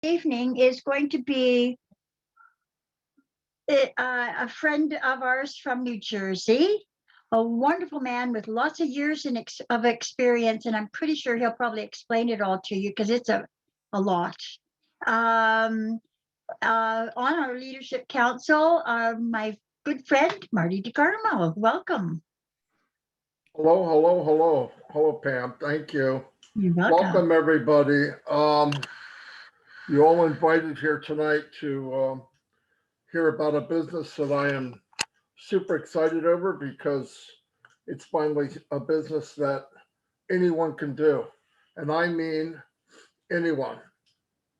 Evening is going to be a friend of ours from New Jersey, a wonderful man with lots of years of experience, and I'm pretty sure he'll probably explain it all to you because it's a lot. Um, on our leadership council, my good friend Marty DeCarmo. Welcome. Hello, hello, hello. Hello, Pam. Thank you. You're welcome. Welcome, everybody. You all invited here tonight to hear about a business that I am super excited over because it's finally a business that anyone can do. And I mean anyone.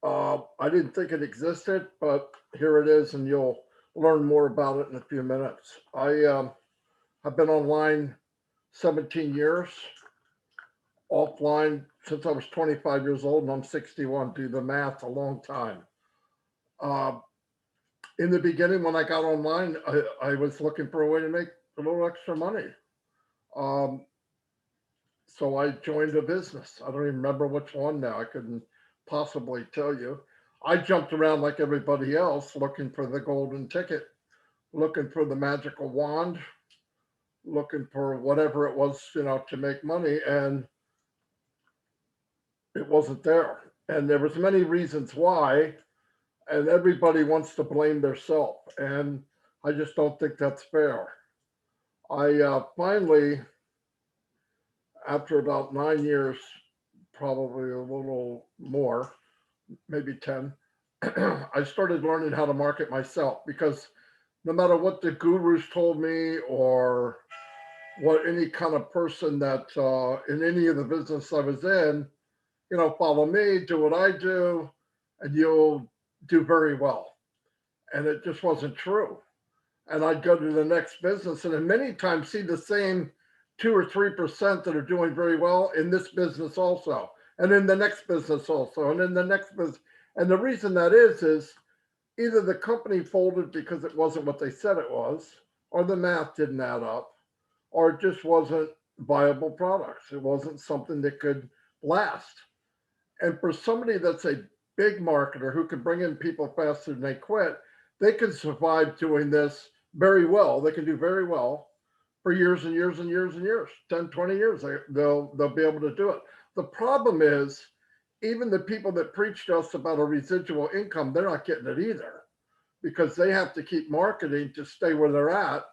I didn't think it existed, but here it is, and you'll learn more about it in a few minutes. I have been online 17 years, offline since I was 25 years old, and I'm 61. Do the math, a long time. Uh, in the beginning, when I got online, I was looking for a way to make a little extra money. Um, so I joined a business. I don't even remember which one now. I couldn't possibly tell you. I jumped around like everybody else, looking for the golden ticket, looking for the magical wand, looking for whatever it was, to make money, and it wasn't there. And there was many reasons why, and everybody wants to blame themselves, and I just don't think that's fair. I finally, after about 9 years, probably a little more, maybe 10, I started learning how to market myself because no matter what the gurus told me or what any kind of person that in any of the business I was in, follow me, do what I do, and you'll do very well. And it just wasn't true. And I'd go to the next business and then many times see the same 2 or 3% that are doing very well in this business also, and in the next business also, and in the next business. And the reason that is either the company folded because it wasn't what they said it was, or the math didn't add up, or it just wasn't viable products. It wasn't something that could last. And for somebody that's a big marketer who can bring in people faster than they quit, they can survive doing this very well. They can do very well for years and years and years and years, 10, 20 years. They'll be able to do it. The problem is, even the people that preach to us about a residual income, they're not getting it either because they have to keep marketing to stay where they're at.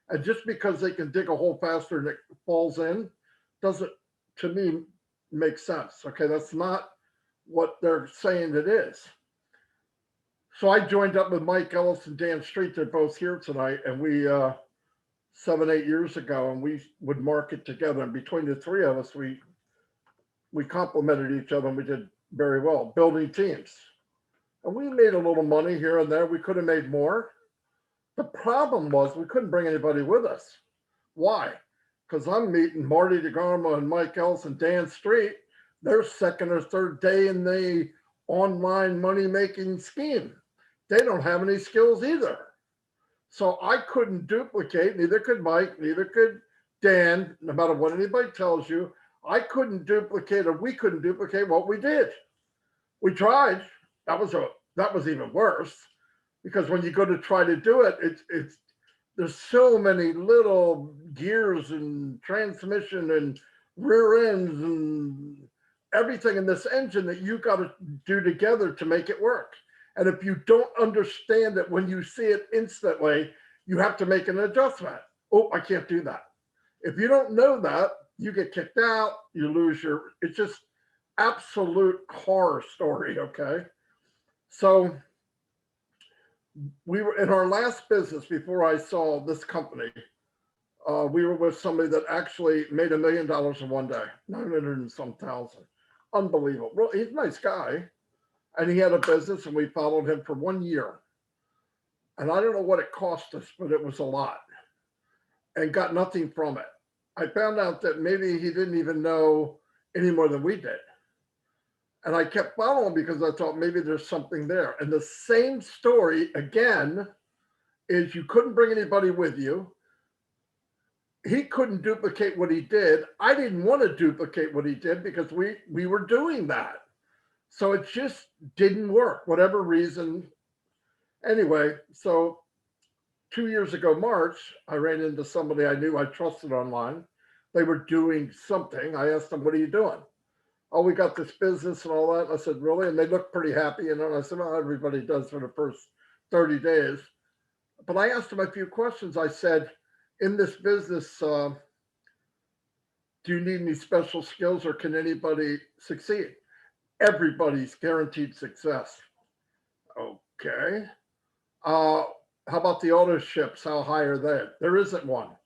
And just because they can dig a hole faster and it falls in doesn't, to me, make sense. Okay, that's not what they're saying it is. So I joined up with Mike Ellis and Dan Street. They're both here tonight, and we 7, 8 years ago, and we would market together. And between the three of us, we complemented each other, and we did very well, building teams. And we made a little money here and there. We could have made more. The problem was we couldn't bring anybody with us. Why? Because I'm meeting Marty DeGarmo and Mike Ellis and Dan Street. Their second or third day in the online money making scheme. They don't have any skills either. So I couldn't duplicate, neither could Mike, neither could Dan, no matter what anybody tells you. I couldn't duplicate, or we couldn't duplicate what we did. We tried. That was even worse, because when you go to try to do it, it's there's so many little gears and transmission and rear ends and everything in this engine that you got to do together to make it work. And if you don't understand it when you see it instantly, you have to make an adjustment. Oh, I can't do that. If you don't know that, you get kicked out, you lose it's just absolute horror story, okay? So we were in our last business before I saw this company. We were with somebody that actually made $1 million in one day, 900 and some thousand. Unbelievable. Well, he's a nice guy. And he had a business, and we followed him for 1 year. And I don't know what it cost us, but it was a lot, and got nothing from it. I found out that maybe he didn't even know any more than we did. And I kept following because I thought maybe there's something there. And the same story again is you couldn't bring anybody with you. He couldn't duplicate what he did. I didn't want to duplicate what he did because we were doing that. So it just didn't work, whatever reason. Anyway, so 2 years ago, March, I ran into somebody I knew I trusted online. They were doing something. I asked them, "What are you doing?" "Oh, we got this business and all that." I said, "Really?" And they looked pretty happy. And then I said, "Well, everybody does for the first 30 days." But I asked them a few questions. I said, "In this business, do you need any special skills or can anybody succeed?" "Everybody's guaranteed success." "Okay. Uh, how about the auto ships? How high are they?" "There isn't one."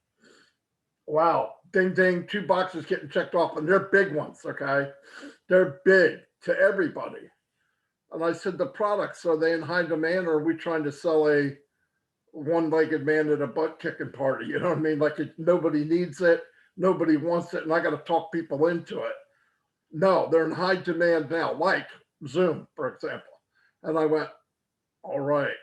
"Wow. Ding, ding, two boxes getting checked off, and they're big ones. Okay. They're big to everybody." And I said, "The products, are they in high demand or are we trying to sell a one-legged man at a butt kicking party?" You know what I mean? Like nobody needs it, nobody wants it, and I got to talk people into it. "No, they're in high demand now, like Zoom, for example." And I went, "All right."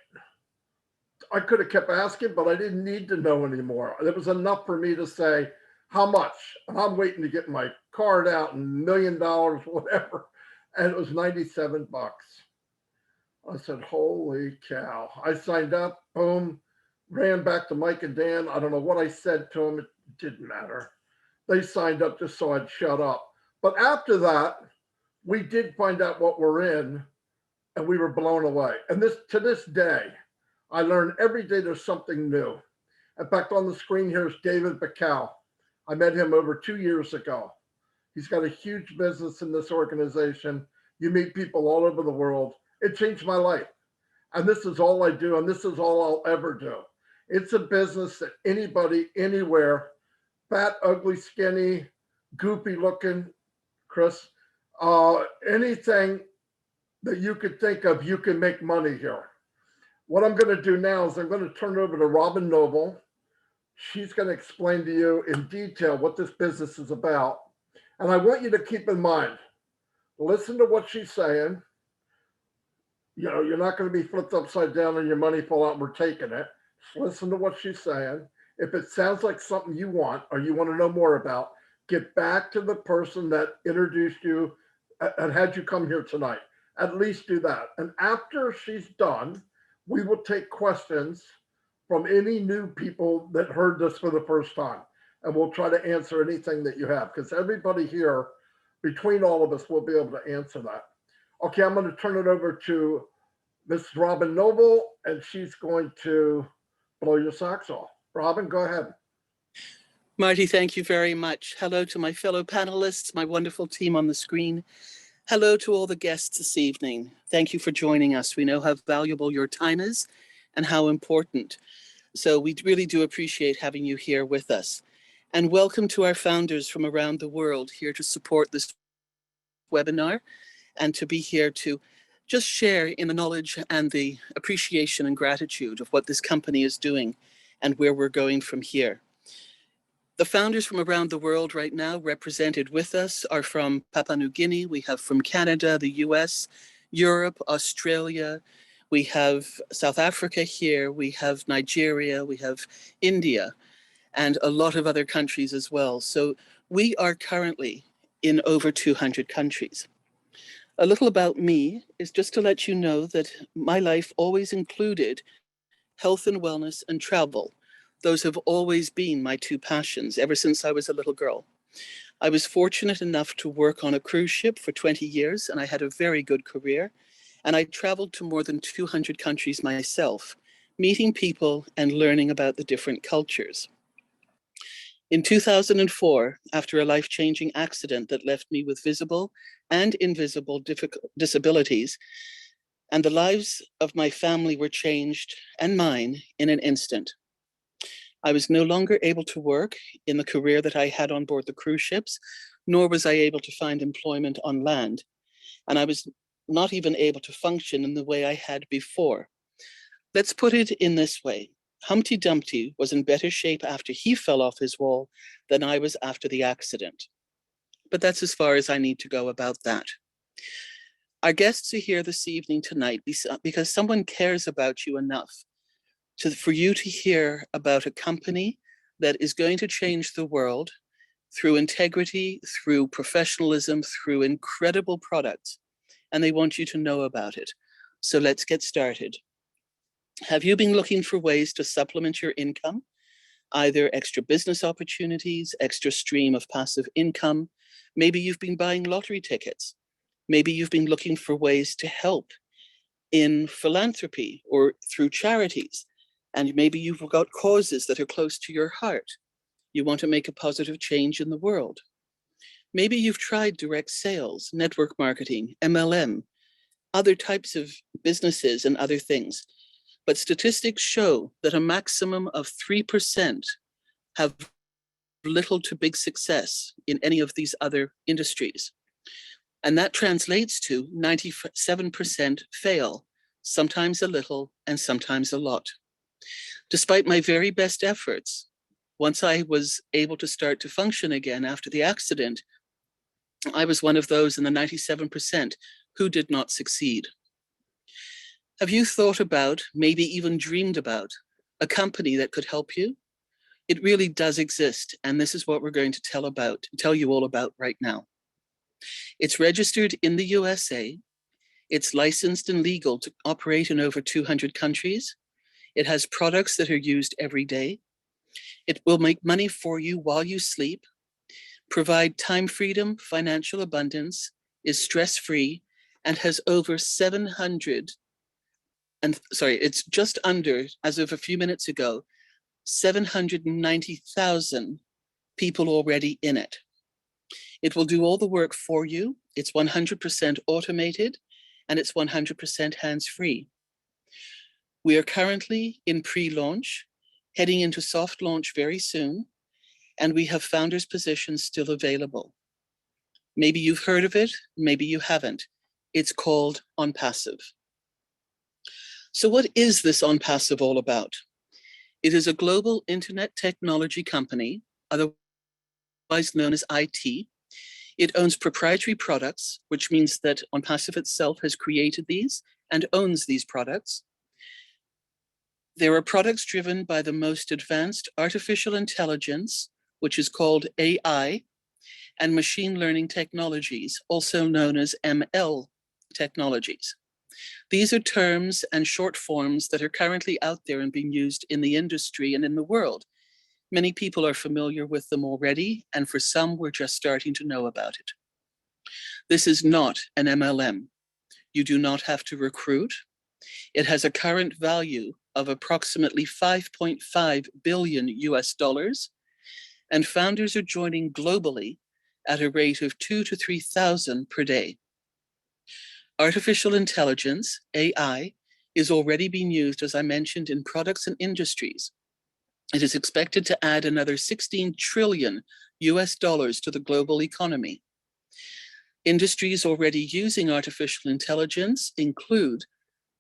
I could have kept asking, but I didn't need to know anymore. It was enough for me to say, "How much?" And I'm waiting to get my card out and $1 million, whatever. And it was 97 bucks. I said, "Holy cow." I signed up, boom, ran back to Mike and Dan. I don't know what I said to them. It didn't matter. They signed up just so I'd shut up. But after that, we did find out what we're in and we were blown away. And this to this day, I learn every day there's something new. In fact, on the screen here is David Bacow. I met him over 2 years ago. He's got a huge business in this organization. You meet people all over the world. It changed my life. And this is all I do, and this is all I'll ever do. It's a business that anybody, anywhere, fat, ugly, skinny, goopy looking, Chris, anything that you could think of, you can make money here. What I'm going to do now is I'm going to turn it over to Robin Noble. She's going to explain to you in detail what this business is about. And I want you to keep in mind, listen to what she's saying. You know, you're not going to be flipped upside down and your money fall out and we're taking it. Just listen to what she's saying. If it sounds like something you want or you want to know more about, get back to the person that introduced you and had you come here tonight. At least do that. And after she's done, we will take questions from any new people that heard this for the first time. And we'll try to answer anything that you have because everybody here, between all of us, will be able to answer that. Okay, I'm going to turn it over to Miss Robin Noble, and she's going to blow your socks off. Robin, go ahead. Marty, thank you very much. Hello to my fellow panelists, my wonderful team on the screen. Hello to all the guests this evening. Thank you for joining us. We know how valuable your time is and how important. So we really do appreciate having you here with us. And welcome to our founders from around the world here to support this webinar and to be here to just share in the knowledge and the appreciation and gratitude of what this company is doing and where we're going from here. The founders from around the world right now represented with us are from Papua New Guinea. We have from Canada, the US, Europe, Australia. We have South Africa here. We have Nigeria. We have India and a lot of other countries as well. So we are currently in over 200 countries. A little about me is just to let you know that my life always included health and wellness and travel. Those have always been my two passions ever since I was a little girl. I was fortunate enough to work on a cruise ship for 20 years, and I had a very good career. And I traveled to more than 200 countries myself, meeting people and learning about the different cultures. In 2004, after a life-changing accident that left me with visible and invisible disabilities, and the lives of my family were changed and mine in an instant. I was no longer able to work in the career that I had on board the cruise ships, nor was I able to find employment on land. And I was not even able to function in the way I had before. Let's put it in this way. Humpty Dumpty was in better shape after he fell off his wall than I was after the accident. But that's as far as I need to go about that. Our guests are here this evening tonight because someone cares about you enough for you to hear about a company that is going to change the world through integrity, through professionalism, through incredible products, and they want you to know about it. So let's get started. Have you been looking for ways to supplement your income? Either extra business opportunities, extra stream of passive income. Maybe you've been buying lottery tickets. Maybe you've been looking for ways to help in philanthropy or through charities. And maybe you've got causes that are close to your heart. You want to make a positive change in the world. Maybe you've tried direct sales, network marketing, MLM, other types of businesses and other things. But statistics show that a maximum of 3% have little to big success in any of these other industries. And that translates to 97% fail, sometimes a little and sometimes a lot. Despite my very best efforts, once I was able to start to function again after the accident, I was one of those in the 97% who did not succeed. Have you thought about, maybe even dreamed about, a company that could help you? It really does exist, and this is what we're going to tell you all about right now. It's registered in the USA. It's licensed and legal to operate in over 200 countries. It has products that are used every day. It will make money for you while you sleep, provide time freedom, financial abundance, is stress-free, and has over it's just under, as of a few minutes ago, 790,000 people already in it. It will do all the work for you. It's 100% automated, and it's 100% hands-free. We are currently in pre-launch, heading into soft launch very soon, and we have founders' positions still available. Maybe you've heard of it, maybe you haven't. It's called OnPassive. So what is this OnPassive all about? It is a global internet technology company, otherwise known as IT. It owns proprietary products, which means that OnPassive itself has created these and owns these products. There are products driven by the most advanced artificial intelligence, which is called AI, and machine learning technologies, also known as ML technologies. These are terms and short forms that are currently out there and being used in the industry and in the world. Many people are familiar with them already, and for some, we're just starting to know about it. This is not an MLM. You do not have to recruit. It has a current value of approximately 5.5 billion US dollars, and founders are joining globally at a rate of 2,000 to 3,000 per day. Artificial intelligence, AI, is already being used, as I mentioned, in products and industries. It is expected to add another 16 trillion US dollars to the global economy. Industries already using artificial intelligence include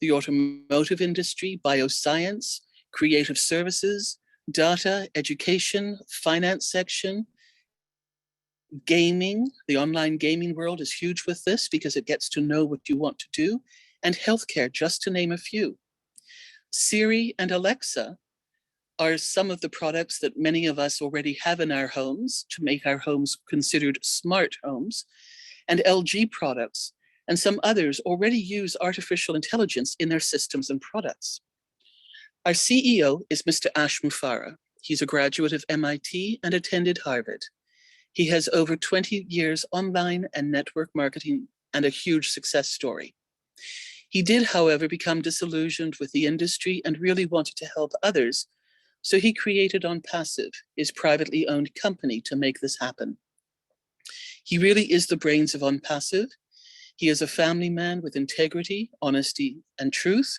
the automotive industry, bioscience, creative services, data, education, finance section, gaming. The online gaming world is huge with this because it gets to know what you want to do, and healthcare, just to name a few. Siri and Alexa are some of the products that many of us already have in our homes to make our homes considered smart homes, and LG products and some others already use artificial intelligence in their systems and products. Our CEO is Mr. Ash Mufareh. He's a graduate of MIT and attended Harvard. He has over 20 years online and network marketing and a huge success story. He did, however, become disillusioned with the industry and really wanted to help others. So he created OnPassive, his privately owned company, to make this happen. He really is the brains of OnPassive. He is a family man with integrity, honesty, and truth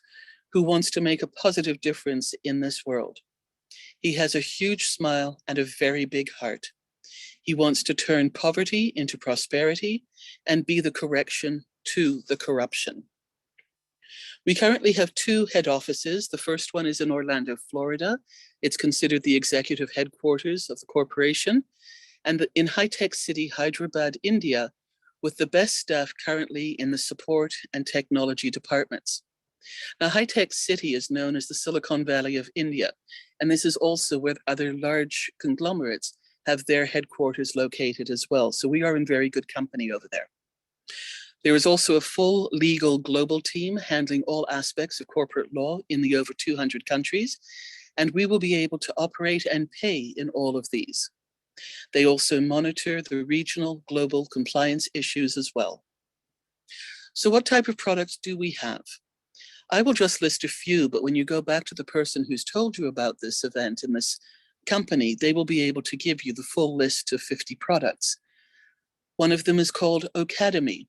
who wants to make a positive difference in this world. He has a huge smile and a very big heart. He wants to turn poverty into prosperity and be the correction to the corruption. We currently have 2 head offices. The first one is in Orlando, Florida. It's considered the executive headquarters of the corporation. And in high-tech city, Hyderabad, India, with the best staff currently in the support and technology departments. Now, high-tech city is known as the Silicon Valley of India, and this is also where other large conglomerates have their headquarters located as well. So we are in very good company over there. There is also a full legal global team handling all aspects of corporate law in the over 200 countries, and we will be able to operate and pay in all of these. They also monitor the regional global compliance issues as well. So what type of products do we have? I will just list a few, but when you go back to the person who's told you about this event in this company, they will be able to give you the full list of 50 products. One of them is called Ocademy.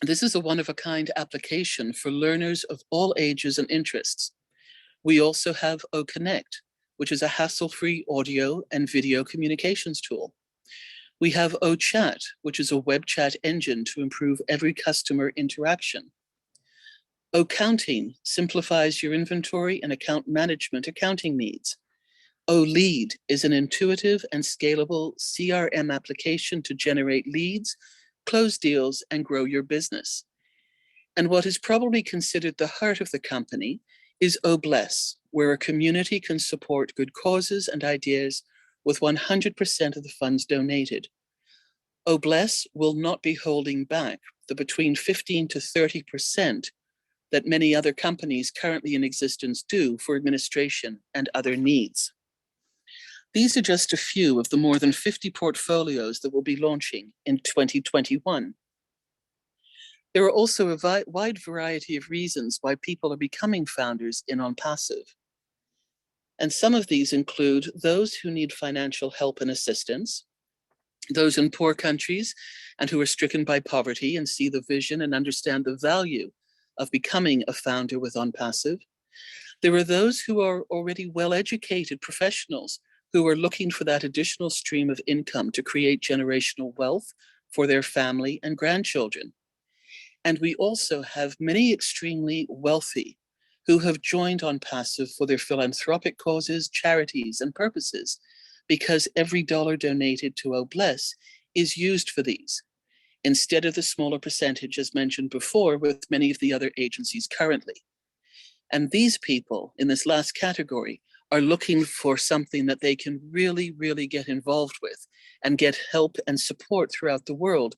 This is a one-of-a-kind application for learners of all ages and interests. We also have OConnect, which is a hassle-free audio and video communications tool. We have OChat, which is a web chat engine to improve every customer interaction. OCounting simplifies your inventory and account management accounting needs. OLead is an intuitive and scalable CRM application to generate leads, close deals, and grow your business. And what is probably considered the heart of the company is OBless, where a community can support good causes and ideas with 100% of the funds donated. OBless will not be holding back the between 15 to 30% that many other companies currently in existence do for administration and other needs. These are just a few of the more than 50 portfolios that will be launching in 2021. There are also a wide variety of reasons why people are becoming founders in OnPassive. And some of these include those who need financial help and assistance, those in poor countries and who are stricken by poverty and see the vision and understand the value of becoming a founder with OnPassive. There are those who are already well-educated professionals who are looking for that additional stream of income to create generational wealth for their family and grandchildren. And we also have many extremely wealthy who have joined OnPassive for their philanthropic causes, charities, and purposes, because every dollar donated to OBless is used for these, instead of the smaller percentage as mentioned before with many of the other agencies currently. And these people in this last category are looking for something that they can really, really get involved with and get help and support throughout the world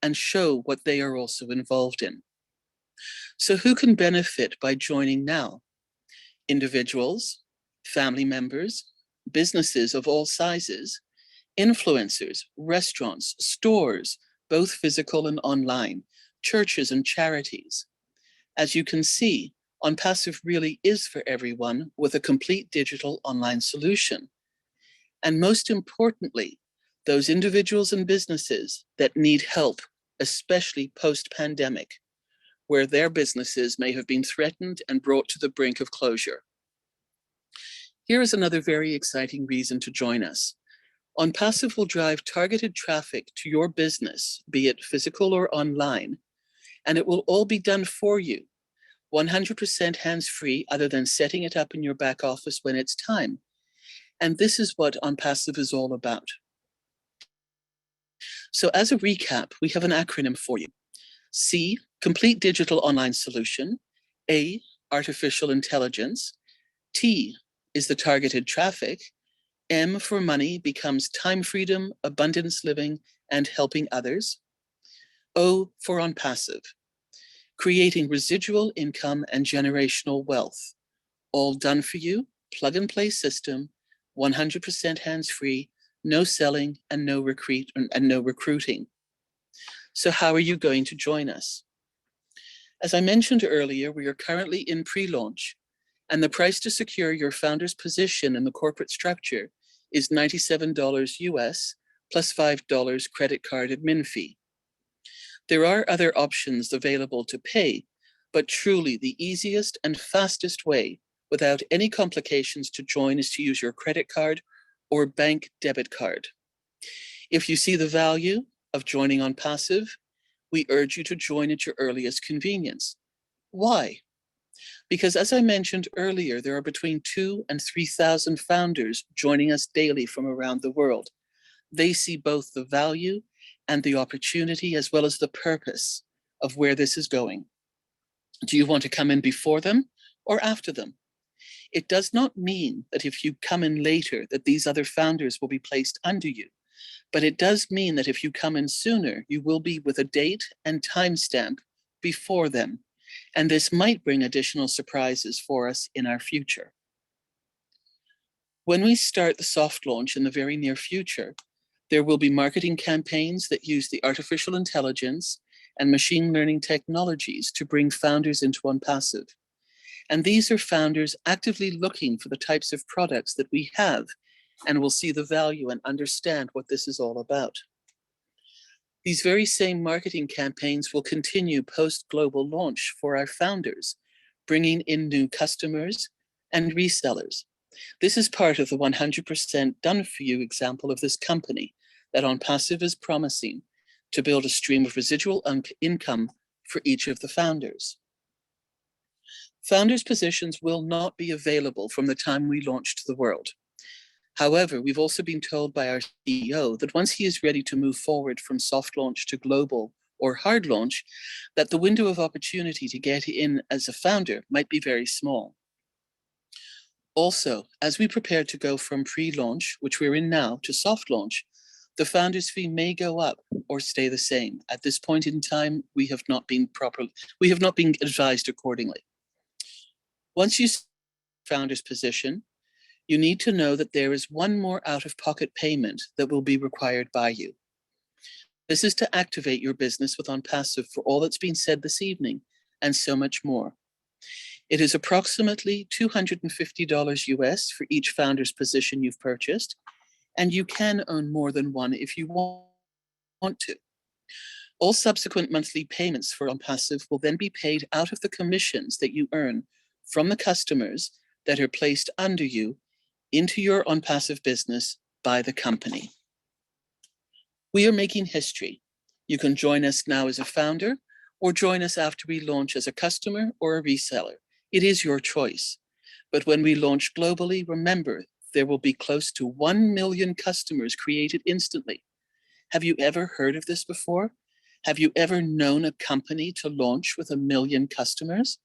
and show what they are also involved in. So who can benefit by joining now? Individuals, family members, businesses of all sizes, influencers, restaurants, stores, both physical and online, churches and charities. As you can see, OnPassive really is for everyone with a complete digital online solution. And most importantly, those individuals and businesses that need help, especially post-pandemic, where their businesses may have been threatened and brought to the brink of closure. Here is another very exciting reason to join us. OnPassive will drive targeted traffic to your business, be it physical or online, and it will all be done for you, 100% hands-free, other than setting it up in your back office when it's time. And this is what OnPassive is all about. So as a recap, we have an acronym for you. C, complete digital online solution. A, artificial intelligence. T is the targeted traffic. M for money becomes time freedom, abundance living, and helping others. O for OnPassive, creating residual income and generational wealth. All done for you, plug and play system, 100% hands-free, no selling and no recruiting. So how are you going to join us? As I mentioned earlier, we are currently in pre-launch, and the price to secure your founder's position in the corporate structure is $97 US plus $5 credit card admin fee. There are other options available to pay, but truly the easiest and fastest way without any complications to join is to use your credit card or bank debit card. If you see the value of joining OnPassive, we urge you to join at your earliest convenience. Why? Because as I mentioned earlier, there are between 2,000 and 3,000 founders joining us daily from around the world. They see both the value and the opportunity as well as the purpose of where this is going. Do you want to come in before them or after them? It does not mean that if you come in later that these other founders will be placed under you. But it does mean that if you come in sooner, you will be with a date and timestamp before them. And this might bring additional surprises for us in our future. When we start the soft launch in the very near future, there will be marketing campaigns that use the artificial intelligence and machine learning technologies to bring founders into OnPassive. And these are founders actively looking for the types of products that we have and will see the value and understand what this is all about. These very same marketing campaigns will continue post-global launch for our founders, bringing in new customers and resellers. This is part of the 100% done for you example of this company that OnPassive is promising to build a stream of residual income for each of the founders. Founders' positions will not be available from the time we launch to the world. However, we've also been told by our CEO that once he is ready to move forward from soft launch to global or hard launch, that the window of opportunity to get in as a founder might be very small. Also, as we prepare to go from pre-launch, which we're in now, to soft launch, the founder's fee may go up or stay the same. At this point in time, we have not been advised accordingly. Once you see the founder's position, you need to know that there is one more out-of-pocket payment that will be required by you. This is to activate your business with OnPassive for all that's been said this evening and so much more. It is approximately $250 US for each founder's position you've purchased, and you can own more than one if you want to. All subsequent monthly payments for OnPassive will then be paid out of the commissions that you earn from the customers that are placed under you into your OnPassive business by the company. We are making history. You can join us now as a founder or join us after we launch as a customer or a reseller. It is your choice. But when we launch globally, remember, there will be close to 1 million customers created instantly. Have you ever heard of this before? Have you ever known a company to launch with 1 million customers?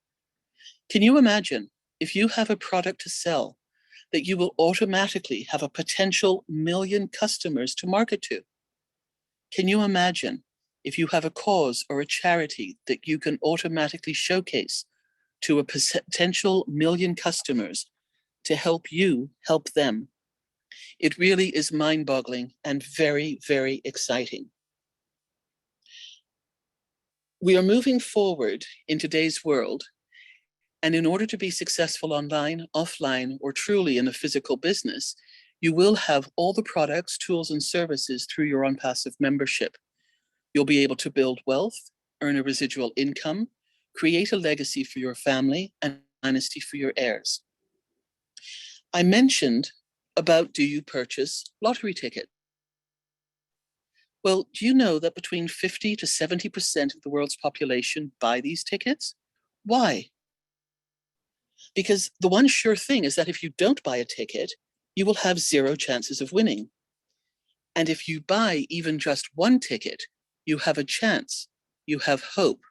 Can you imagine if you have a product to sell that you will automatically have a potential 1 million customers to market to? Can you imagine if you have a cause or a charity that you can automatically showcase to a potential 1 million customers to help you help them? It really is mind-boggling and very, very exciting. We are moving forward in today's world, and in order to be successful online, offline, or truly in a physical business, you will have all the products, tools, and services through your OnPassive membership. You'll be able to build wealth, earn a residual income, create a legacy for your family, and a dynasty for your heirs. I mentioned about, do you purchase lottery tickets? Well, do you know that between 50 to 70% of the world's population buy these tickets? Why? Because the one sure thing is that if you don't buy a ticket, you will have 0 chances of winning. And if you buy even just one ticket, you have a chance, you have hope,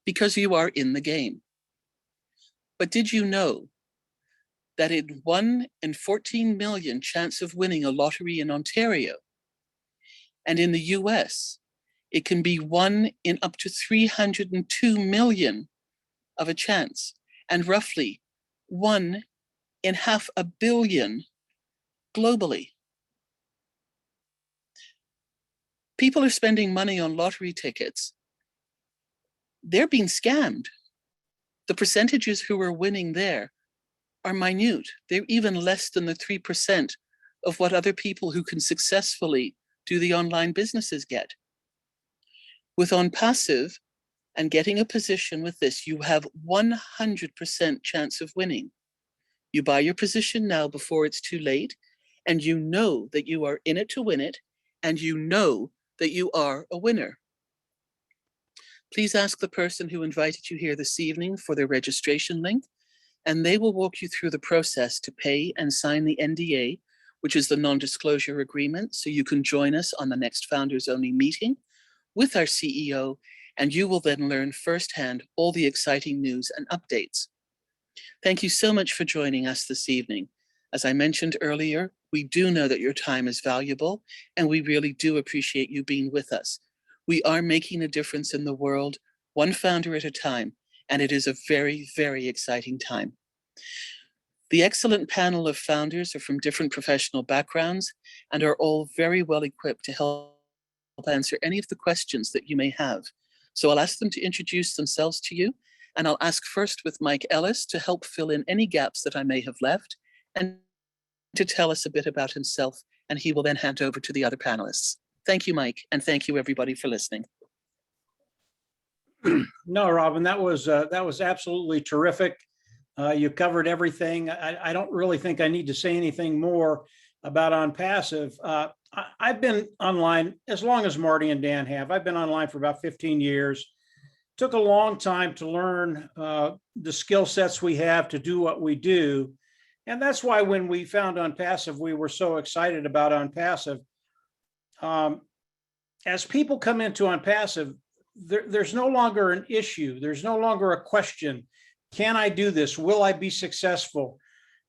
because you are in the game. But did you know that in 1 in 14 million chance of winning a lottery in Ontario, and in the US, it can be 1 in up to 302 million of a chance, and roughly 1 in 500 million globally. People are spending money on lottery tickets. They're being scammed. The percentages who are winning there are minute. They're even less than the 3% of what other people who can successfully do the online businesses get. With OnPassive and getting a position with this, you have 100% chance of winning. You buy your position now before it's too late, and you know that you are in it to win it, and you know that you are a winner. Please ask the person who invited you here this evening for their registration link, and they will walk you through the process to pay and sign the NDA, which is the non-disclosure agreement, so you can join us on the next Founders Only meeting with our CEO, and you will then learn firsthand all the exciting news and updates. Thank you so much for joining us this evening. As I mentioned earlier, we do know that your time is valuable, and we really do appreciate you being with us. We are making a difference in the world, one founder at a time, and it is a very, very exciting time. The excellent panel of founders are from different professional backgrounds and are all very well equipped to help answer any of the questions that you may have. So I'll ask them to introduce themselves to you, and I'll ask first with Mike Ellis to help fill in any gaps that I may have left and to tell us a bit about himself, and he will then hand over to the other panelists. Thank you, Mike, and thank you everybody for listening. No, Robin, that was absolutely terrific. You covered everything. I don't really think I need to say anything more about OnPassive. I've been online as long as Marty and Dan have. I've been online for about 15 years. Took a long time to learn the skill sets we have to do what we do. And that's why when we found OnPassive, we were so excited about OnPassive. As people come into OnPassive, there's no longer an issue. There's no longer a question. Can I do this? Will I be successful?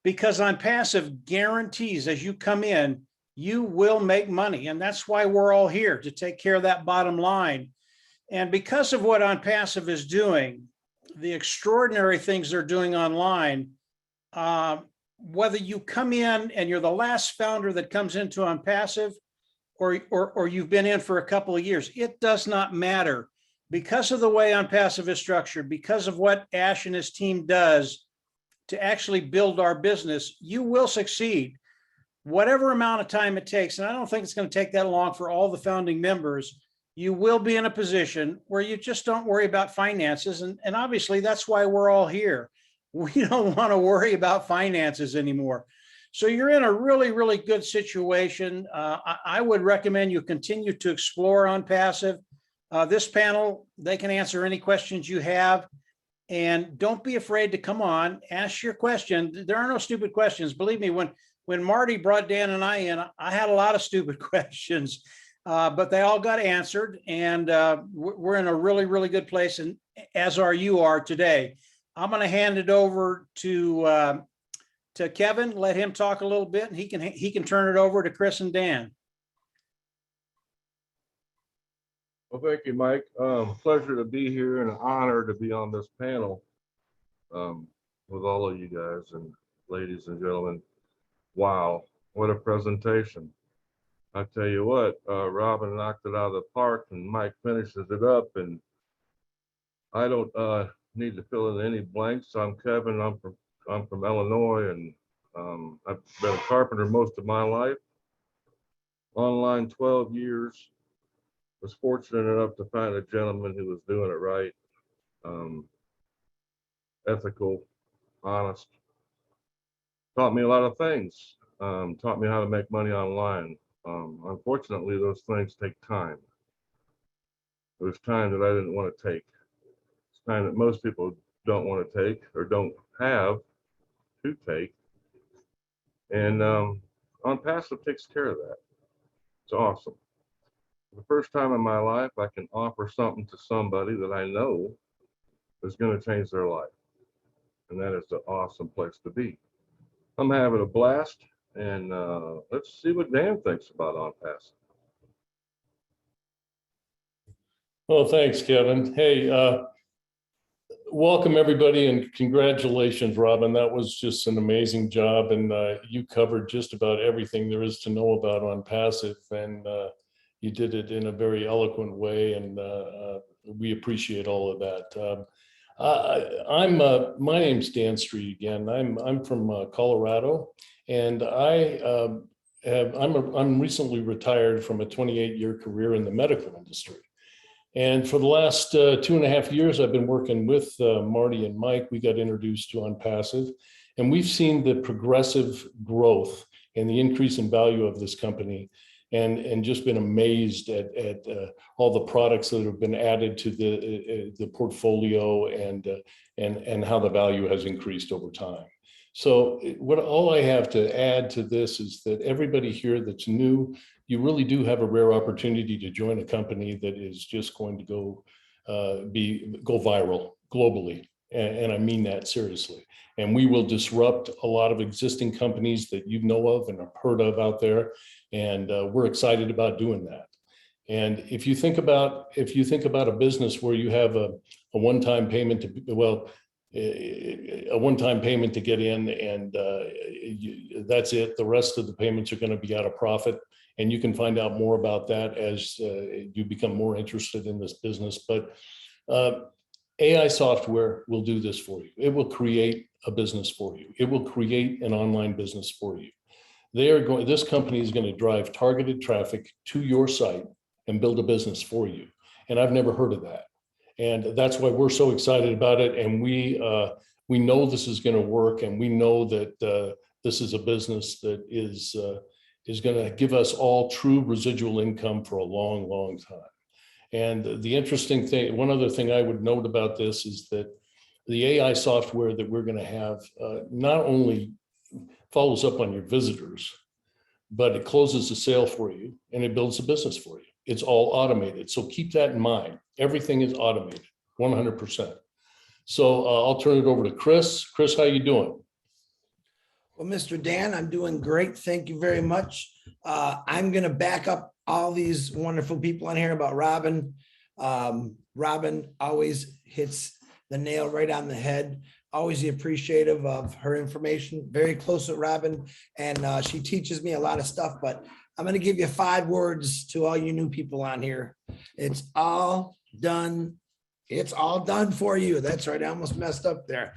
Because OnPassive guarantees as you come in, you will make money. And that's why we're all here, to take care of that bottom line. And because of what OnPassive is doing, the extraordinary things they're doing online, whether you come in and you're the last founder that comes into OnPassive, or you've been in for a couple of years, it does not matter. Because of the way OnPassive is structured, because of what Ash and his team does to actually build our business, you will succeed. Whatever amount of time it takes, and I don't think it's going to take that long for all the founding members, you will be in a position where you just don't worry about finances. And obviously that's why we're all here. We don't want to worry about finances anymore. So you're in a really, really good situation. I would recommend you continue to explore OnPassive. This panel, they can answer any questions you have. And don't be afraid to come on, ask your question. There are no stupid questions. Believe me, when Marty brought Dan and I in, I had a lot of stupid questions, but they all got answered. And we're in a really, really good place, and as you are today. I'm going to hand it over to Kevin, let him talk a little bit, and he can turn it over to Chris and Dan. Well, thank you, Mike. Pleasure to be here and an honor to be on this panel with all of you guys and ladies and gentlemen. Wow, what a presentation. I tell you what, Robin knocked it out of the park and Mike finishes it up, and I don't need to fill in any blanks. I'm Kevin, I'm from Illinois, and I've been a carpenter most of my life. Online 12 years. Was fortunate enough to find a gentleman who was doing it right, ethical, honest. Taught me a lot of things. Taught me how to make money online. Unfortunately, those things take time. It was time that I didn't want to take. It's time that most people don't want to take or don't have to take. And OnPassive takes care of that. It's awesome. For the first time in my life, I can offer something to somebody that I know is going to change their life. And that is an awesome place to be. I'm having a blast, and let's see what Dan thinks about OnPassive. Well, thanks, Kevin. Hey, welcome everybody, and congratulations, Robin. That was just an amazing job, and you covered just about everything there is to know about OnPassive, and you did it in a very eloquent way, and we appreciate all of that. My name's Dan Street again. I'm from Colorado, and I'm recently retired from a 28-year career in the medical industry. And for the last 2.5 years, I've been working with Marty and Mike. We got introduced to OnPassive, and we've seen the progressive growth and the increase in value of this company, and just been amazed at all the products that have been added to the portfolio, and how the value has increased over time. So all I have to add to this is that everybody here that's new, you really do have a rare opportunity to join a company that is just going to go viral globally. And I mean that seriously. And we will disrupt a lot of existing companies that you know of and have heard of out there. And we're excited about doing that. And if you think about a business where you have a one-time payment a one-time payment to get in, and that's it. The rest of the payments are going to be out of profit. And you can find out more about that as you become more interested in this business. But AI software will do this for you. It will create a business for you. It will create an online business for you. This company is going to drive targeted traffic to your site and build a business for you. And I've never heard of that. And that's why we're so excited about it. And we know this is going to work. And we know that this is a business that is going to give us all true residual income for a long, long time. And the interesting thing, one other thing I would note about this is that the AI software that we're going to have not only follows up on your visitors, but it closes the sale for you and it builds a business for you. It's all automated. So keep that in mind. Everything is automated, 100%. So I'll turn it over to Chris. Chris, how you doing? Well, Mr. Dan, I'm doing great. Thank you very much. I'm going to back up all these wonderful people on here about Robin. Robin always hits the nail right on the head. Always appreciative of her information. Very close with Robin, and she teaches me a lot of stuff. But I'm going to give you 5 words to all you new people on here. It's all done. It's all done for you. That's right. I almost messed up there.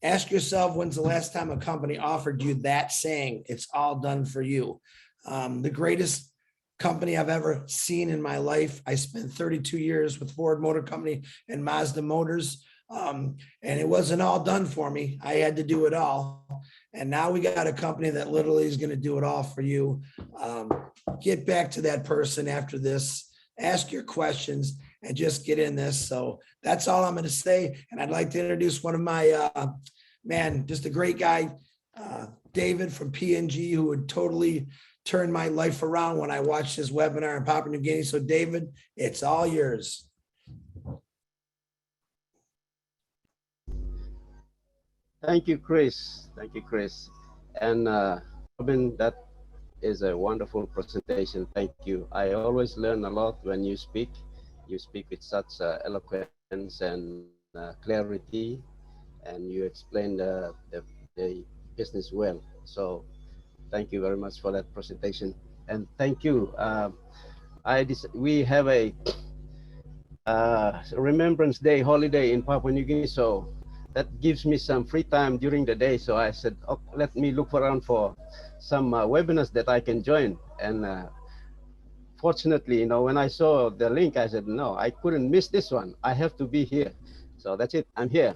Ask yourself, when's the last time a company offered you that saying, it's all done for you? The greatest company I've ever seen in my life. I spent 32 years with Ford Motor Company and Mazda Motors. And it wasn't all done for me. I had to do it all. And now we got a company that literally is going to do it all for you. Get back to that person after this, ask your questions, and just get in this. So that's all I'm going to say. And I'd like to introduce one of my, just a great guy, David from PNG, who would totally turn my life around when I watched his webinar in Papua New Guinea. So David, it's all yours. Thank you, Chris. Thank you, Chris. And Robin, that is a wonderful presentation. Thank you. I always learn a lot when you speak. You speak with such eloquence and clarity, and you explain the business well. So thank you very much for that presentation. And thank you. We have a Remembrance Day holiday in Papua New Guinea, so that gives me some free time during the day. So I said, oh, let me look around for some webinars that I can join. And fortunately, when I saw the link, I said, no, I couldn't miss this one. I have to be here. So that's it. I'm here.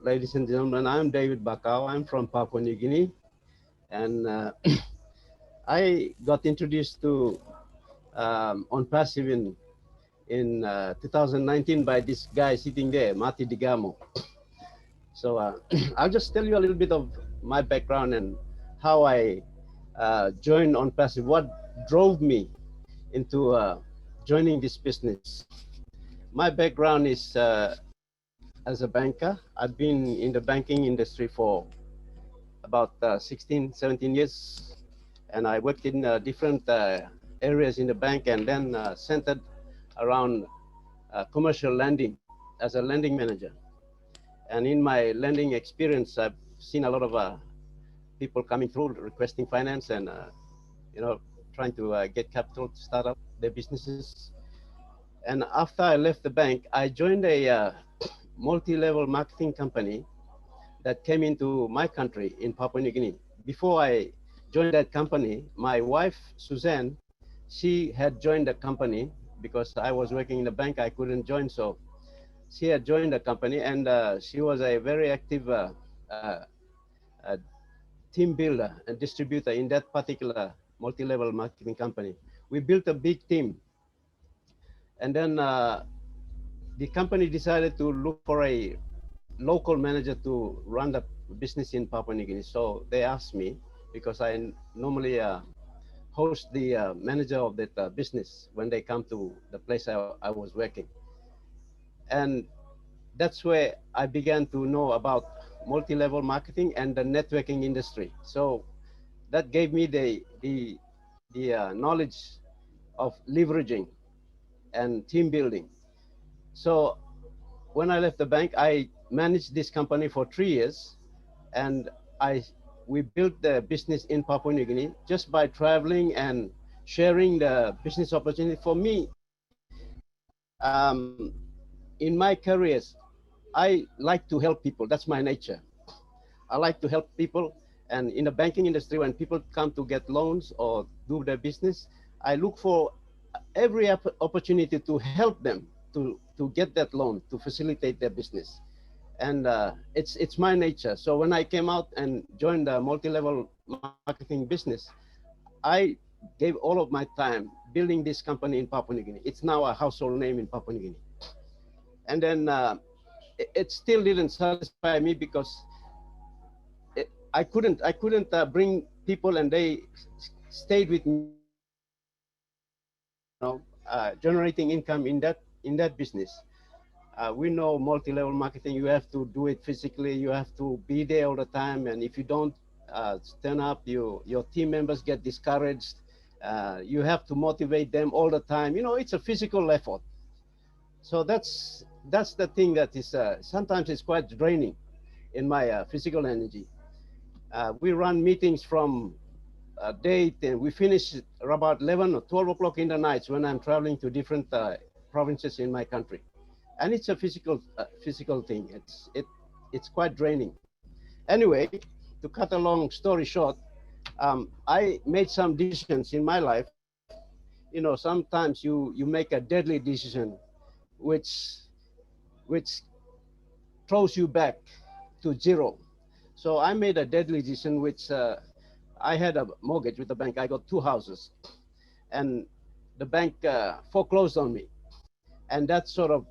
Ladies and gentlemen, I'm David Bakau. I'm from Papua New Guinea. And I got introduced to On Passive in 2019 by this guy sitting there, Mati Digamo. So I'll just tell you a little bit of my background and how I joined On Passive, what drove me into joining this business. My background is as a banker. I've been in the banking industry for about 16, 17 years. And I worked in different areas in the bank, and then centered around commercial lending as a lending manager. And in my lending experience, I've seen a lot of people coming through requesting finance and trying to get capital to start up their businesses. And after I left the bank, I joined a multi-level marketing company that came into my country in Papua New Guinea. Before I joined that company, my wife, Suzanne, she had joined the company because I was working in the bank. I couldn't join, so she had joined the company, and she was a very active team builder and distributor in that particular multi-level marketing company. We built a big team. And then the company decided to look for a local manager to run the business in Papua New Guinea. So they asked me, because I normally host the manager of that business when they come to the place I was working. And that's where I began to know about multi-level marketing and the networking industry. So that gave me the knowledge of leveraging and team building. So when I left the bank, I managed this company for 3 years, and we built the business in Papua New Guinea just by traveling and sharing the business opportunity. For me, in my careers, I like to help people. That's my nature. I like to help people. And in the banking industry, when people come to get loans or do their business, I look for every opportunity to help them to get that loan, to facilitate their business. And it's my nature. So when I came out and joined the multi-level marketing business, I gave all of my time building this company in Papua New Guinea. It's now a household name in Papua New Guinea. And then it still didn't satisfy me because I couldn't bring people and they stayed with me, generating income in that business. We know multi-level marketing, you have to do it physically, you have to be there all the time, and if you don't turn up, your team members get discouraged. You have to motivate them all the time. It's a physical effort. So that's the thing that is sometimes it's quite draining in my physical energy. We run meetings from date, and we finish about 11 or 12 o'clock in the nights when I'm traveling to different provinces in my country. And it's a physical thing. It's quite draining. Anyway, to cut a long story short, I made some decisions in my life. Sometimes you make a deadly decision, which throws you back to zero. So I made a deadly decision, which I had a mortgage with the bank. I got 2 houses, and the bank foreclosed on me, and that sort of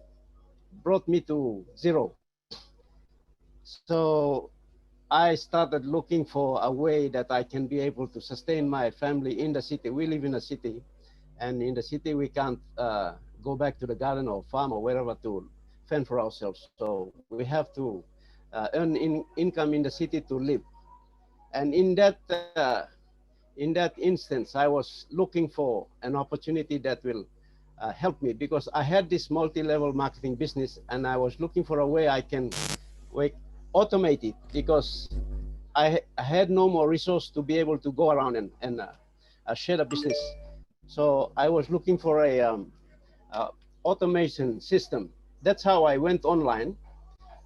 brought me to zero. So I started looking for a way that I can be able to sustain my family in the city. We live in a city, and in the city we can't go back to the garden or farm or wherever to fend for ourselves. So we have to earn income in the city to live. And in that instance, I was looking for an opportunity that will help me, because I had this multi-level marketing business, and I was looking for a way I can automate it, because I had no more resource to be able to go around and share the business. So I was looking for a automation system. That's how I went online.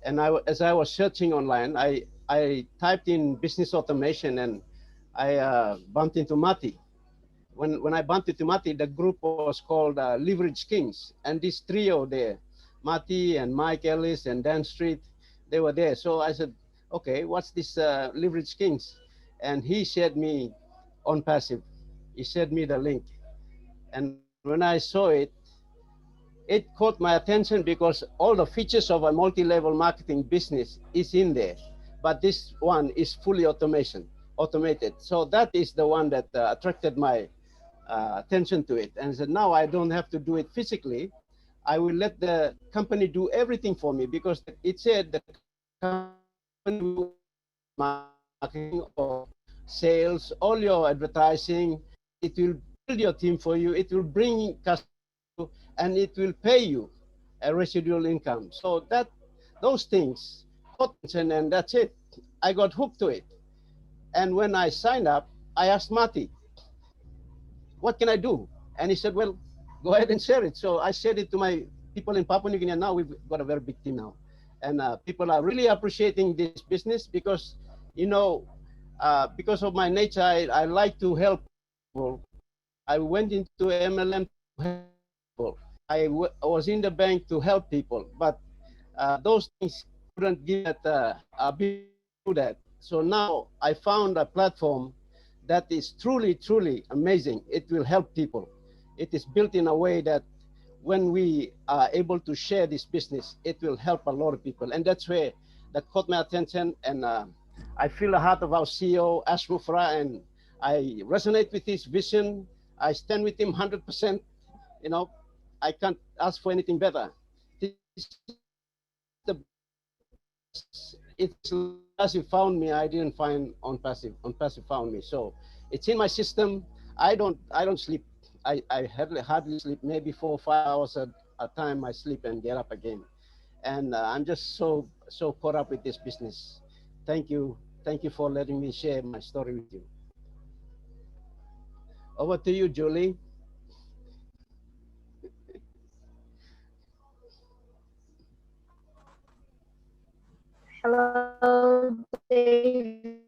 And as I was searching online, I typed in business automation, and I bumped into Mati. When I bumped into Mati, the group was called Leverage Kings. And this trio there, Mati and Mike Ellis and Dan Street, they were there. So I said, okay, what's this Leverage Kings? And he shared me on Passive. He shared me the link. And when I saw it, it caught my attention, because all the features of a multi-level marketing business is in there. But this one is fully automated. So that is the one that attracted my attention to it. And said, now I don't have to do it physically. I will let the company do everything for me, because it said the company will marketing or sales, all your advertising, it will build your team for you, it will bring customers, and it will pay you a residual income. So those things, and that's it. I got hooked to it. And when I signed up, I asked Mati, what can I do? And he said, well, go ahead and share it. So I shared it to my people in Papua New Guinea. Now we've got a very big team now. And people are really appreciating this business, because, because of my nature, I like to help people. I went into MLM to help people. I was in the bank to help people, but those things couldn't get ability to do that. So now I found a platform that is truly, truly amazing. It will help people. It is built in a way that when we are able to share this business, it will help a lot of people. And that's where that caught my attention. And I feel the heart of our CEO, Ash Mufra, and I resonate with his vision. I stand with him 100%. I can't ask for anything better. This is the it's passive found me. I didn't find on passive. On passive found me. So it's in my system. I don't sleep. I hardly sleep. Maybe 4 or 5 hours a time. I sleep and get up again. And I'm just so caught up with this business. Thank you for letting me share my story with you. Over to you, Julie. Hello, David.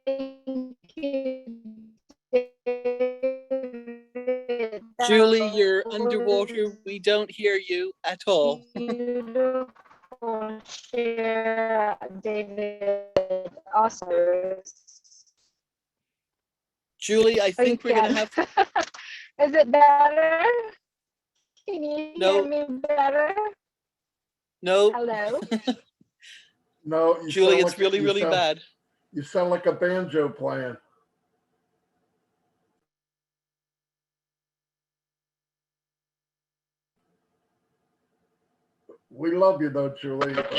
Thank you, David. Julie, That you're underwater. was We don't hear you at all. beautiful share, David. Awesome. Julie, I Oh, you think we're going to can. have, Is it better? Can you hear no, me better? no, Hello? No, you Julie, sound it's like really, really bad. you sound like a banjo playing. We love you though, Julie. But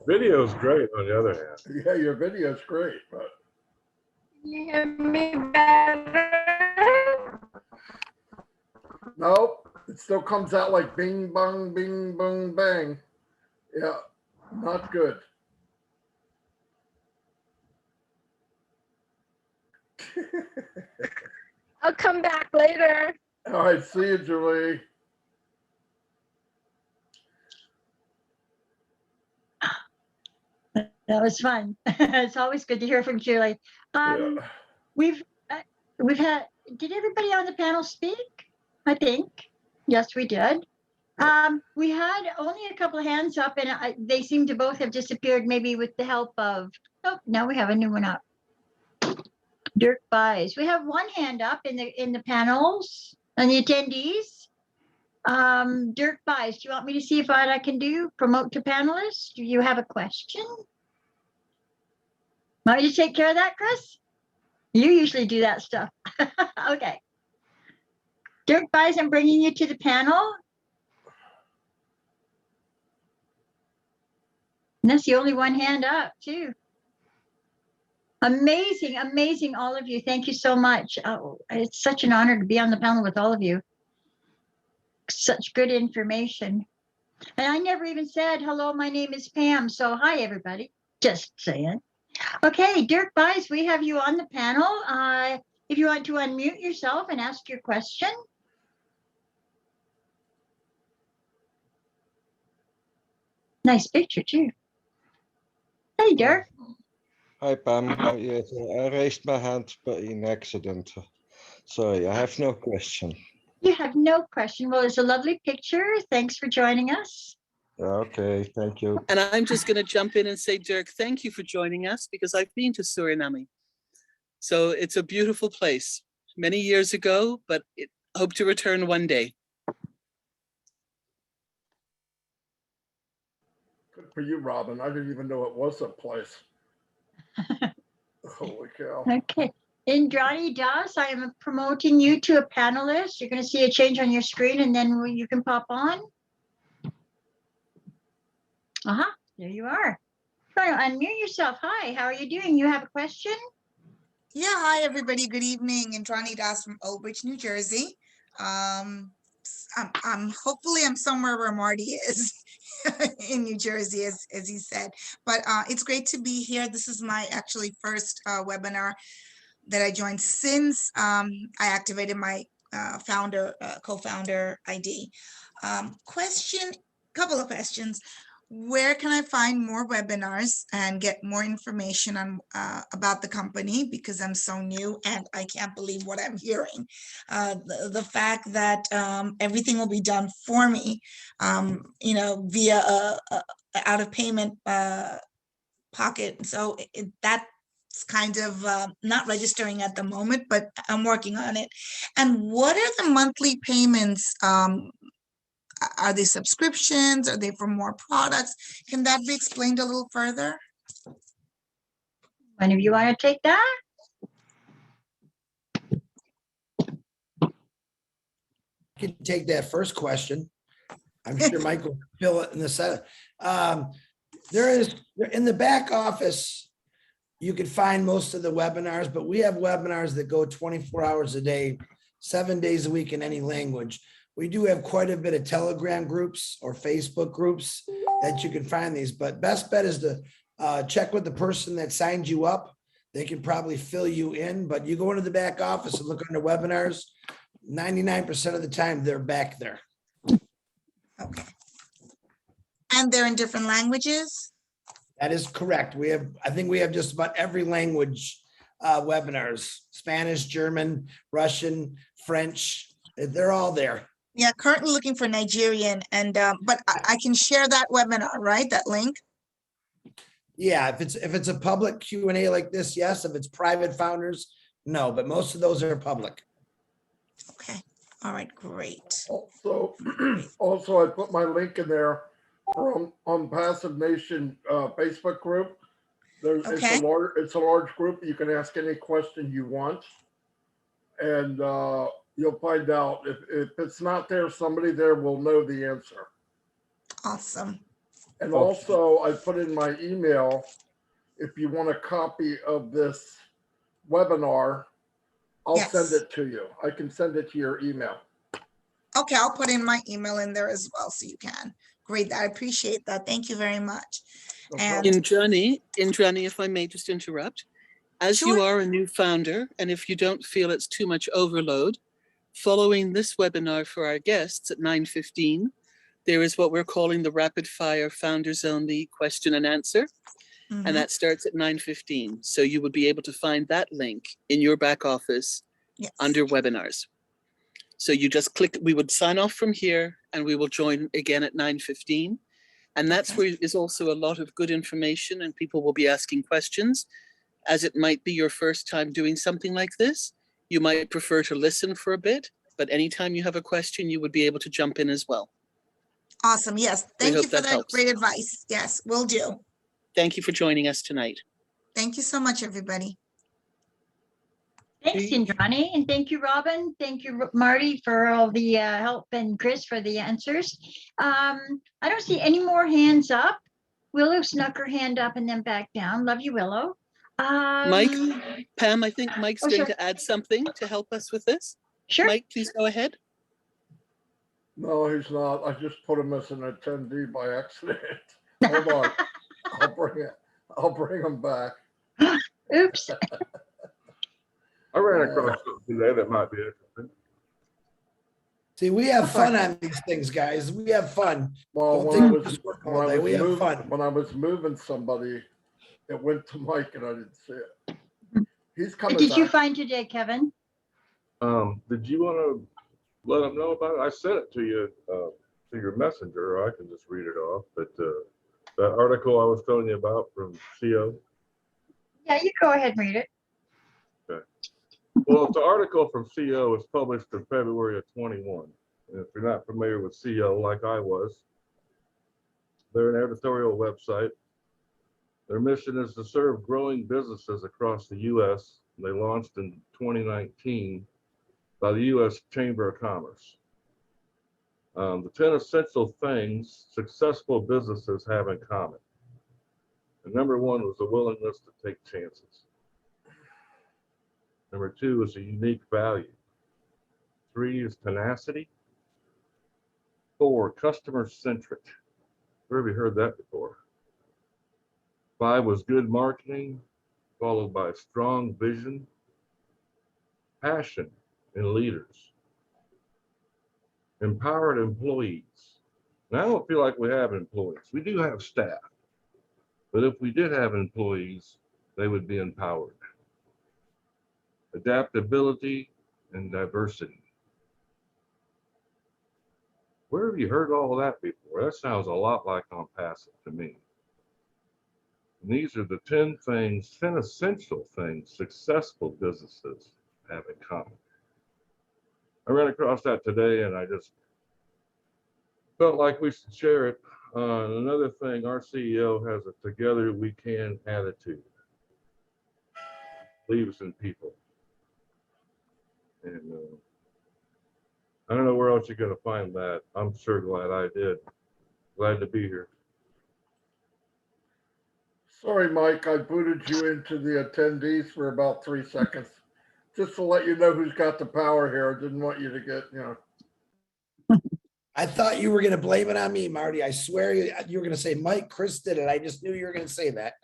Video's great on the other hand. yeah, your video's great, but Can you hear me better? nope, it still comes out like bing bong, bing bong bang. Yeah, not good. I'll come back later. All right, see you, Julie. That was fun. It's always good to hear from Julie. Yeah. We've uh, we've had. Did everybody on the panel speak? I think yes, we did. We had only a couple of hands up, and they seem to both have disappeared. Maybe with the help of. Oh, now we have a new one up. Dirk Buys. We have one hand up in the panels and the attendees. Dirk Buys. Do you want me to see if I can do promote to panelists? Do you have a question? Want me to take care of that, Chris? You usually do that stuff. Okay. Dirk Buys, I'm bringing you to the panel. And that's the only one hand up, too. Amazing, amazing, all of you. Thank you so much. Oh, it's such an honor to be on the panel with all of you. Such good information. And I never even said, hello, my name is Pam. So hi, everybody. Just saying. Okay, Dirk Buys, we have you on the panel. If you want to unmute yourself and ask your question. Nice picture, too. Hey, Dirk. Hi, Pam. Yes, I raised my hand, but in accident. Sorry, I have no question. You have no question. Well, it's a lovely picture. Thanks for joining us. Okay, thank you. And I'm just going to jump in and say, Dirk, thank you for joining us because I've been to Suriname. So it's a beautiful place many years ago, but hope to return one day. Good for you, Robin. I didn't even know it was a place. Holy cow. Okay. Indrani Das, I am promoting you to a panelist. You're going to see a change on your screen and then you can pop on. There you are. Try to unmute yourself. Hi, how are you doing? You have a question? Yeah, hi everybody. Good evening. Indrani Das from Old Bridge, New Jersey. I'm hopefully I'm somewhere where Marty is in New Jersey, as he said. But it's great to be here. This is my actually first webinar that I joined since I activated my co-founder ID. Couple of questions. Where can I find more webinars and get more information on about the company, because I'm so new and I can't believe what I'm hearing. The fact that everything will be done for me, via a out of payment pocket. So that's kind of not registering at the moment, but I'm working on it. And what are the monthly payments? Are they subscriptions? Are they for more products? Can that be explained a little further? One of you want to take that? can take that first question. I'm sure Mike will fill it in the set. There is, in the back office, you can find most of the webinars, but we have webinars that go 24 hours a day, 7 days a week in any language. We do have quite a bit of Telegram groups or Facebook groups that you can find these, but best bet is to check with the person that signed you up. They can probably fill you in, but you go into the back office and look under webinars, 99% of the time they're back there. Okay. And they're in different languages? That is correct. We have, I think we have just about every language webinars, Spanish, German, Russian, French, they're all there. Yeah, currently looking for Nigerian and, but I can share that webinar, right? That link? Yeah, if it's a public Q&A like this, yes. If it's private founders, no, but most of those are public. Okay. All right, great. Also, I put my link in there from on Passive Nation Facebook group. Okay. It's a large group. You can ask any question you want, and you'll find out if it's not there. Somebody there will know the answer. Awesome. And also, I put in my email if you want a copy of this webinar. I'll send it to you. I can send it to your email. Okay, I'll put in my email in there as well so you can. Great, I appreciate that. Thank you very much. And Indrani, if I may just interrupt, as you Sure. are a new founder, and if you don't feel it's too much overload, following this webinar for our guests at 9:15, there is what we're calling the Rapid Fire Founders Only question and answer. Mhm. And that starts at 9:15. So you would be able to find that link in your back office Yes. under webinars. So you just click, we would sign off from here and we will join again at 9:15. And that's Okay. where is also a lot of good information and people will be asking questions. As it might be your first time doing something like this, you might prefer to listen for a bit, but anytime you have a question, you would be able to jump in as well. Awesome, yes. Thank you hope for that that helps. great advice. Yes, will do. Thank you for joining us tonight. Thank you so much, everybody. Thanks, Indrani, and thank you, Robin. Thank you, Marty, for all the help, and Chris for the answers. I don't see any more hands up. Willow snuck her hand up and then back down. Love you, Willow. Mike, Pam, I think Mike's Oh, going sure. to add something to help us with this. Sure. Mike, please go ahead. No, he's not. I just put him as an attendee by accident. Hold on. I'll bring him back. Oops. I ran across something today that might be interesting. See, we have fun on these things, guys. We have fun. Well, Don't when I think we was just work all day. We have fun. when I was moving somebody, it went to Mike and I didn't see it. He's coming What did you back. find today, Kevin? Did you want to let them know about it? I sent it to you to your messenger, or I can just read it off. But that article I was telling you about from CO. Yeah, you go ahead and read it. Okay. Well, it's an article from CO. It's published in February of 21. And if you're not familiar with CO like I was, they're an editorial website. Their mission is to serve growing businesses across the U.S. They launched in 2019 by the U.S. Chamber of Commerce. The 10 essential things successful businesses have in common. And number one was a willingness to take chances. Number two is a unique value. 3 is tenacity. 4, customer-centric. Where have you heard that before? 5 was good marketing, followed by strong vision, passion in leaders, empowered employees. Now, I don't feel like we have employees. We do have staff, but if we did have employees, they would be empowered. Adaptability and diversity. Where have you heard all of that before? That sounds a lot like on Passive to me. And these are the 10 essential things successful businesses have in common. I ran across that today and I just felt like we should share it. Another thing, our CEO has a together we can attitude. Believes in people. And I don't know where else you're gonna find that. I'm sure glad I did. Glad to be here. Sorry, Mike, I booted you into the attendees for about 3 seconds. Just to let you know who's got the power here. I didn't want you to get, I thought you were gonna blame it on me, Marty. I swear you were gonna say Mike, Chris did it. I just knew you were gonna say that.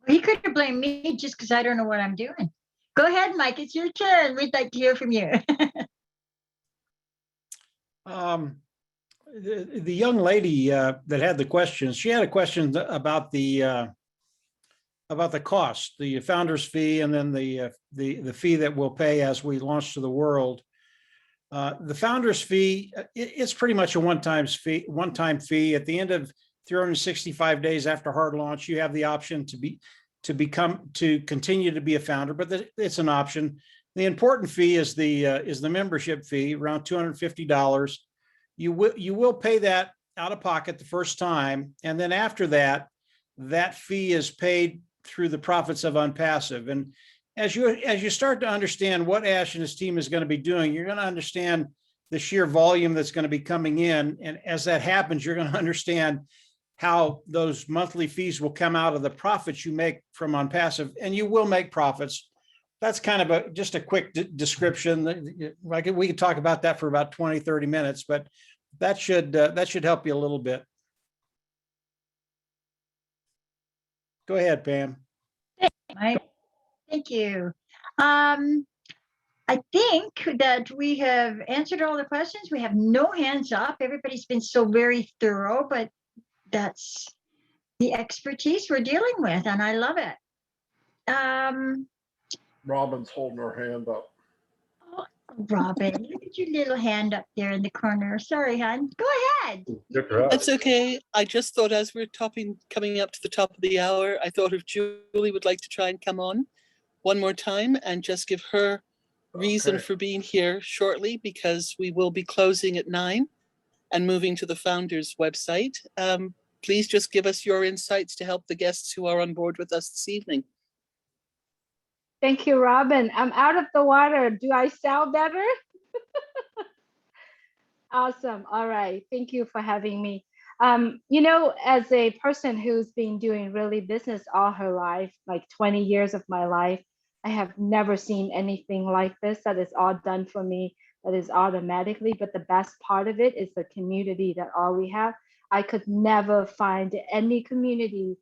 He could have blamed me just because I don't know what I'm doing. Go ahead, Mike. It's your turn. We'd like to hear from you. The young lady that had the questions, she had a question about the cost, the founder's fee, and then the fee that we'll pay as we launch to the world. The founder's fee, it's pretty much a one-time fee. At the end of 365 days after hard launch, you have the option to continue to be a founder, but it's an option. The important fee is the membership fee, around $250. You will pay that out of pocket the first time, and then after that, that fee is paid through the profits of Unpassive. And as you start to understand what Ash and his team is going to be doing, you're going to understand the sheer volume that's going to be coming in. And as that happens, you're going to understand how those monthly fees will come out of the profits you make from Unpassive, and you will make profits. That's kind of just a quick description. Like we could talk about that for about 20, 30 minutes, but that should help you a little bit. Go ahead, Pam. Mike, thank you. I think that we have answered all the questions. We have no hands up. Everybody's been so very thorough, but that's the expertise we're dealing with, and I love it. Robin's holding her hand up. Oh, Robin, look at your little hand up there in the corner. Sorry, hon. Go ahead. That's okay. I just thought as we're coming up to the top of the hour, I thought if Julie would like to try and come on one more time and just give her reason for being here shortly, because we will be closing at 9 and moving to the founders website. Please just give us your insights to help the guests who are on board with us this evening. Thank you, Robin. I'm out of the water. Do I sound better? Awesome. All right. Thank you for having me. As a person who's been doing really business all her life, like 20 years of my life, I have never seen anything like this that is all done for me, that is automatically. But the best part of it is the community that all we have. I could never find any community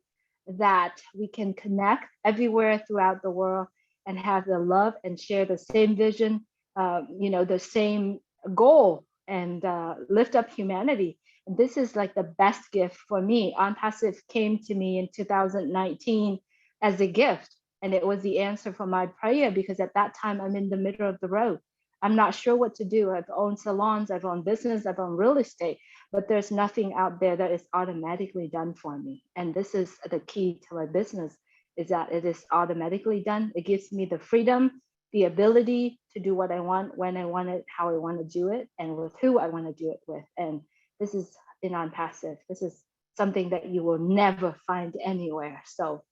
that we can connect everywhere throughout the world and have the love and share the same vision, the same goal, and lift up humanity. And this is like the best gift for me. Unpassive came to me in 2019 as a gift, and it was the answer for my prayer, because at that time I'm in the middle of the road. I'm not sure what to do. I've owned salons, I've owned business, I've owned real estate, but there's nothing out there that is automatically done for me. And this is the key to my business, is that it is automatically done. It gives me the freedom, the ability to do what I want, when I want it, how I want to do it, and with who I want to do it with. And this is in Unpassive. This is something that you will never find anywhere. So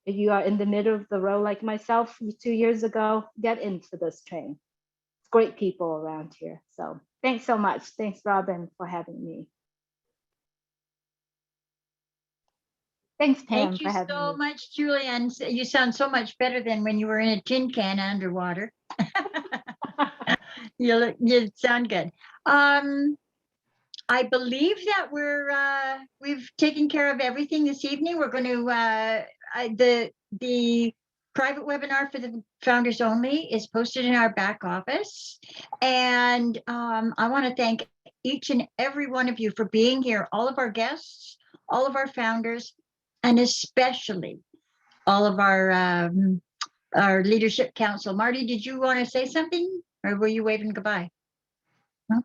if you are in the middle of the road like myself 2 years ago, get into this train. It's great people around here. So thanks so much. Thanks, Robin, for having me. Thanks, Pam, Thank you for having so me. much, Julian. You sound so much better than when you were in a tin can underwater. You sound good. I believe that we've taken care of everything this evening. We're going to the private webinar for the founders only is posted in our back office, and I want to thank each and every one of you for being here. All of our guests, all of our founders, and especially all of our leadership council. Marty, did you want to say something, or were you waving goodbye? No?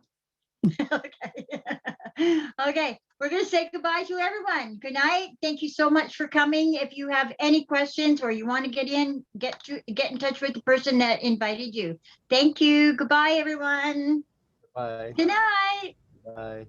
Okay, we're going to say goodbye to everyone. Good night. Thank you so much for coming. If you have any questions or you want to get in touch with the person that invited you. Thank you. Goodbye, everyone. Bye. Good night. Bye.